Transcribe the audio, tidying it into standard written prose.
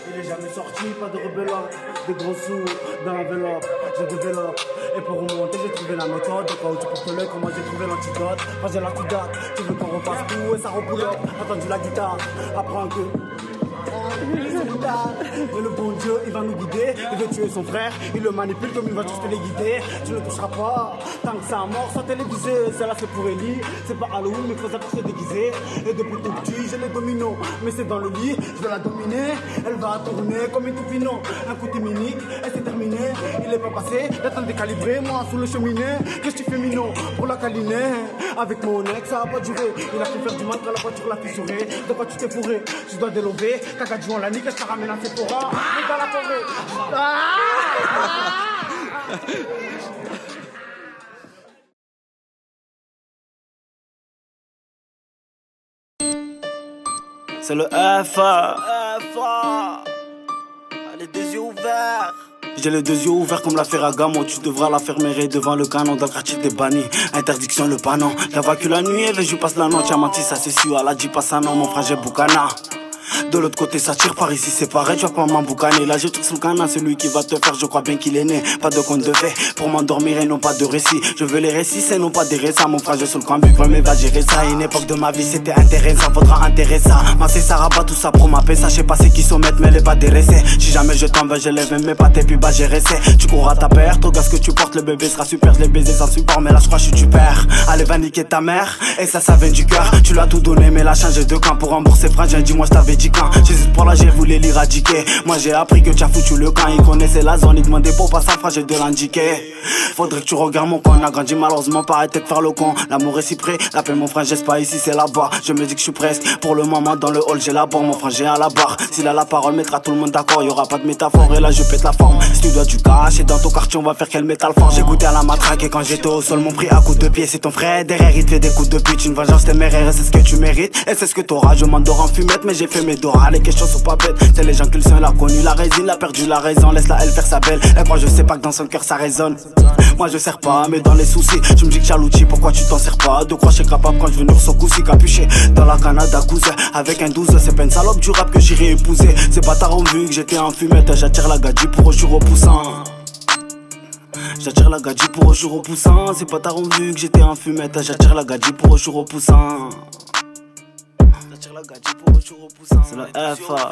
il est jamais sorti, pas de rebelote. Des gros sous dans l'enveloppe, je développe. Et pour remonter, j'ai trouvé la méthode. Quand tu portes l'œil, comment j'ai trouvé l'antidote. Quand j'ai la coup date, tu veux qu'on refasse tout et ça reboulotte. Attendu la guitare, apprends que. Mais le bon Dieu, il va nous guider. Il veut tuer son frère, il le manipule comme une voiture téléguidée. Tu ne toucheras pas, tant que ça a mort, soit télévisé. Celle-là c'est pour Ellie, c'est pas Halloween, mais faut ça pour se déguiser. Et depuis tout petit, j'ai les dominos. Mais c'est dans le lit, je vais la dominer. Elle va tourner comme une toupino. Un coup timinique, et c'est terminé. Il est pas passé, d'attendre décalibré. Moi sous le cheminée, qu'est-ce que tu fais mignon pour la câliner. Avec mon ex, ça a pas duré. Il a pu faire du mal quand la voiture l'a fissuré. De quoi tu t'es fourré, tu dois délover. Caca de joint la nique, je te ramène à Sephora. Mais dans la forêt. C'est le FA. Allez, des yeux ouverts. J'ai les deux yeux ouverts comme la Ferragamo. Tu devras la fermer devant le canon dans le quartier des bannis. Interdiction le panon. La voix que la nuit et je passe la nuit. Tu as menti, ça c'est sûr. Elle a dit pas ça non, mon frère j'ai boucana. De l'autre côté ça tire, par ici c'est pareil, tu vas pas m'emboucaner. Là j'ai tout sous le canard, c'est lui qui va te faire, je crois bien qu'il est né. Pas de conte de fait, pour m'endormir et non pas de récit. Je veux les récits, c'est non pas des récits. Mon frère je suis le camp, mais va gérer ça. Une époque de ma vie c'était intéressant, faudra intéresser ça. Masser ça rabat tout ça pour ma paix, ça je sais pas c'est qui sommet mais les pas déressés. Si jamais je t'en veux, je lève mes pattes et puis bah j'ai resté. Tu cours à ta perte, au gars que tu portes, le bébé sera super, je l'ai baisé sans support. Mais là je crois que je suis du père. Allez va niquer ta mère, et ça vient du cœur. Tu l'as tout donné mais là changé de camp pour rembourser frangin. Dis-moi je t'avais dit quand. J'hésite pour la j'ai voulu l'éradiquer. Moi j'ai appris que tu as foutu le camp. Il connaissait la zone, il demandait pour pas sa phrase, j'ai de l'indiquer. Faudrait que tu regardes mon con. On a grandi malheureusement par arrêter de faire le con. L'amour est si près, l'appelle mon frère, j'espère ici c'est là-bas. Je me dis que je suis presque. Pour le moment dans le hall j'ai la barre. Mon frère j'ai à la barre. S'il a la parole mettra tout le monde d'accord. Y'aura pas de métaphore et là je pète la forme. Si tu dois du cash et dans ton quartier on va faire quel métal fort. J'ai goûté à la matraque et quand j'étais au sol mon prix à coups de pied. C'est ton frère derrière il te fait des coups de pute. Une vengeance téméraire et c'est ce que tu mérites. Et c'est ce que t'auras. Je m'endors en fumette mais j'ai fait mes doras. Les questions sont pas bêtes. C'est les gens qui le sont, elle a connu la résine, a perdu la raison. Laisse-la elle faire sa belle. Elle croit je sais pas que dans son cœur ça résonne. Moi je sers pas mais dans les soucis. Tu me dis que t'as l'outil, pourquoi tu t'en sers pas? De quoi je suis capable quand je veux venir sur coussi capuché. Dans la Canada cousin, avec un 12. C'est pas une salope du rap que j'irai épouser. Ces bâtards ont vu que j'étais en fumette. J'attire la gadji pour au jour repoussant. J'attire la gadji pour au jour repoussant. Ces bâtards ont vu que j'étais en fumette. J'attire la gadji pour au jour repoussant. J'attire la gadji pour au jour repoussant. C'est le FA.